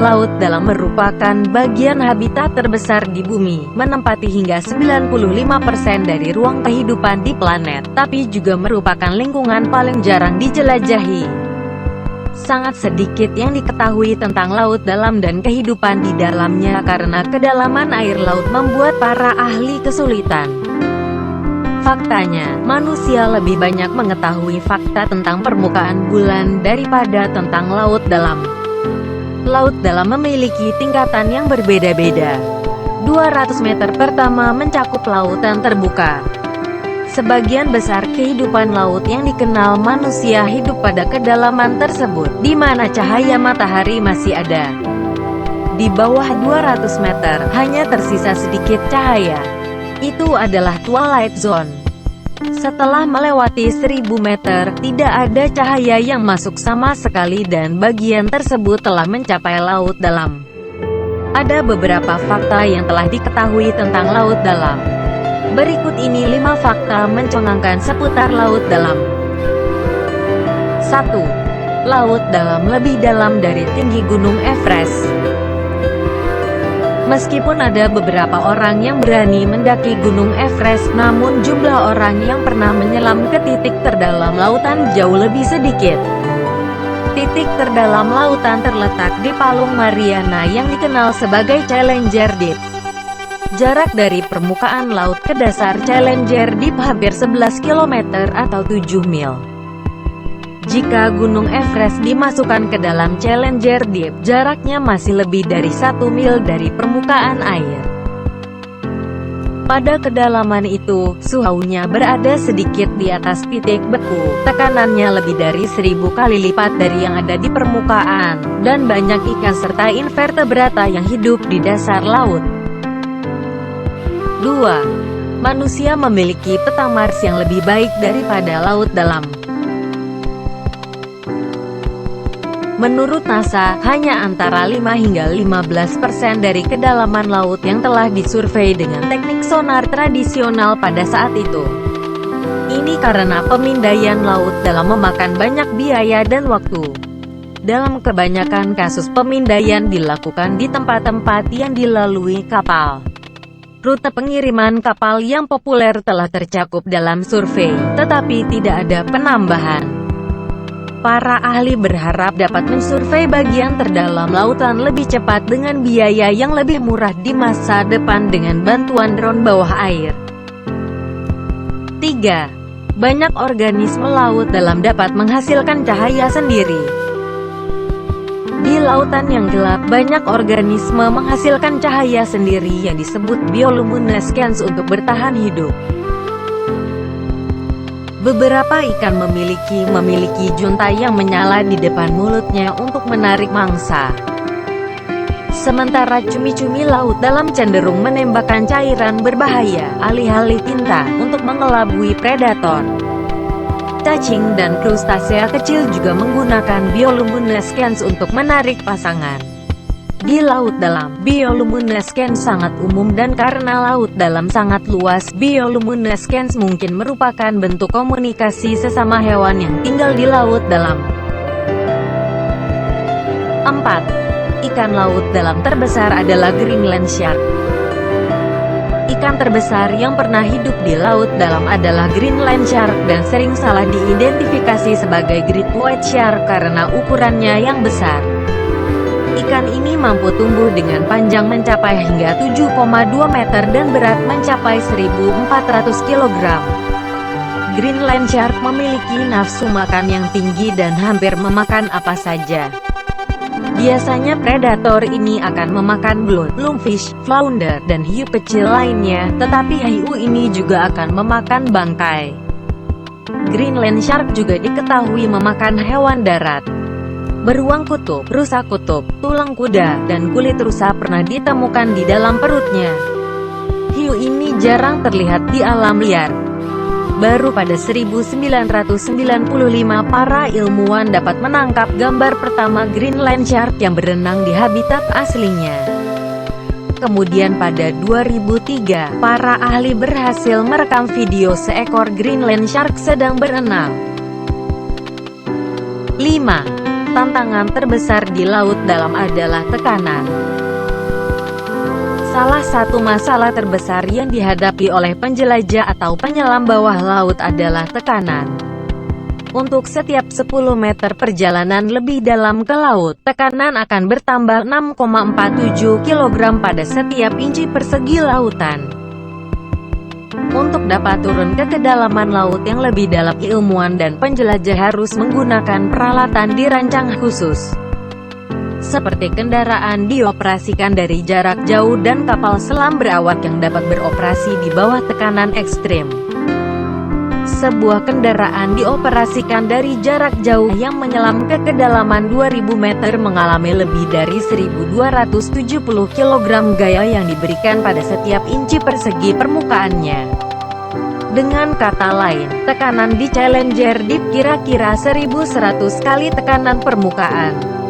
Laut dalam merupakan bagian habitat terbesar di bumi, menempati hingga 95% dari ruang kehidupan di planet, tapi juga merupakan lingkungan paling jarang dijelajahi. Sangat sedikit yang diketahui tentang laut dalam dan kehidupan di dalamnya karena kedalaman air laut membuat para ahli kesulitan. Faktanya, manusia lebih banyak mengetahui fakta tentang permukaan bulan daripada tentang laut dalam. Laut dalam memiliki tingkatan yang berbeda-beda. 200 meter pertama mencakup lautan terbuka. Sebagian besar kehidupan laut yang dikenal manusia hidup pada kedalaman tersebut, di mana cahaya matahari masih ada. Di bawah 200 meter, hanya tersisa sedikit cahaya. Itu adalah twilight zone. Setelah melewati 1000 meter, tidak ada cahaya yang masuk sama sekali dan bagian tersebut telah mencapai laut dalam. Ada beberapa fakta yang telah diketahui tentang laut dalam. Berikut ini 5 fakta mencengangkan seputar laut dalam. 1. Laut dalam lebih dalam dari tinggi Gunung Everest. Meskipun ada beberapa orang yang berani mendaki Gunung Everest, namun jumlah orang yang pernah menyelam ke titik terdalam lautan jauh lebih sedikit. Titik terdalam lautan terletak di Palung Mariana yang dikenal sebagai Challenger Deep. Jarak dari permukaan laut ke dasar Challenger Deep hampir 11 km atau 7 mil. Jika Gunung Everest dimasukkan ke dalam Challenger Deep, jaraknya masih lebih dari 1 mil dari permukaan air. Pada kedalaman itu, suhunya berada sedikit di atas titik beku, tekanannya lebih dari 1000 kali lipat dari yang ada di permukaan, dan banyak ikan serta invertebrata yang hidup di dasar laut. 2. Manusia memiliki peta Mars yang lebih baik daripada laut dalam. Menurut NASA, hanya antara 5 hingga 15% dari kedalaman laut yang telah disurvei dengan teknik sonar tradisional pada saat itu. Ini karena pemindaian laut dalam memakan banyak biaya dan waktu. Dalam kebanyakan kasus pemindaian dilakukan di tempat-tempat yang dilalui kapal. Rute pengiriman kapal yang populer telah tercakup dalam survei, tetapi tidak ada penambahan. Para ahli berharap dapat mensurvei bagian terdalam lautan lebih cepat dengan biaya yang lebih murah di masa depan dengan bantuan drone bawah air. 3. Banyak organisme laut dalam dapat menghasilkan cahaya sendiri. Di lautan yang gelap, banyak organisme menghasilkan cahaya sendiri yang disebut bioluminescence untuk bertahan hidup. Beberapa ikan memiliki juntai yang menyala di depan mulutnya untuk menarik mangsa. Sementara cumi-cumi laut dalam cenderung menembakkan cairan berbahaya, alih-alih tinta, untuk mengelabui predator. Cacing dan krustasea kecil juga menggunakan bioluminescence untuk menarik pasangan. Di laut dalam, bioluminescence sangat umum dan karena laut dalam sangat luas, bioluminescence mungkin merupakan bentuk komunikasi sesama hewan yang tinggal di laut dalam. 4. Ikan laut dalam terbesar adalah Greenland Shark. Ikan terbesar yang pernah hidup di laut dalam adalah Greenland Shark dan sering salah diidentifikasi sebagai Great White Shark karena ukurannya yang besar. Ikan ini mampu tumbuh dengan panjang mencapai hingga 7,2 meter dan berat mencapai 1.400 kg. Greenland Shark memiliki nafsu makan yang tinggi dan hampir memakan apa saja. Biasanya predator ini akan memakan belut, lungfish, flounder, dan hiu kecil lainnya, tetapi hiu ini juga akan memakan bangkai. Greenland Shark juga diketahui memakan hewan darat. Beruang kutub, rusa kutub, tulang kuda, dan kulit rusa pernah ditemukan di dalam perutnya. Hiu ini jarang terlihat di alam liar. Baru pada 1995 para ilmuwan dapat menangkap gambar pertama Greenland Shark yang berenang di habitat aslinya. Kemudian pada 2003, para ahli berhasil merekam video seekor Greenland Shark sedang berenang. 5. tantangan terbesar di laut dalam adalah tekanan. Salah satu masalah terbesar yang dihadapi oleh penjelajah atau penyelam bawah laut adalah tekanan. Untuk setiap 10 meter perjalanan lebih dalam ke laut, tekanan akan bertambah 6,47 kg pada setiap inci persegi lautan. Untuk dapat turun ke kedalaman laut yang lebih dalam, ilmuwan dan penjelajah harus menggunakan peralatan dirancang khusus. Seperti kendaraan dioperasikan dari jarak jauh dan kapal selam berawak yang dapat beroperasi di bawah tekanan ekstrim. Sebuah kendaraan dioperasikan dari jarak jauh yang menyelam ke kedalaman 2000 meter mengalami lebih dari 1270 kg gaya yang diberikan pada setiap inci persegi permukaannya. Dengan kata lain, tekanan di Challenger Deep kira-kira 1100 kali tekanan permukaan.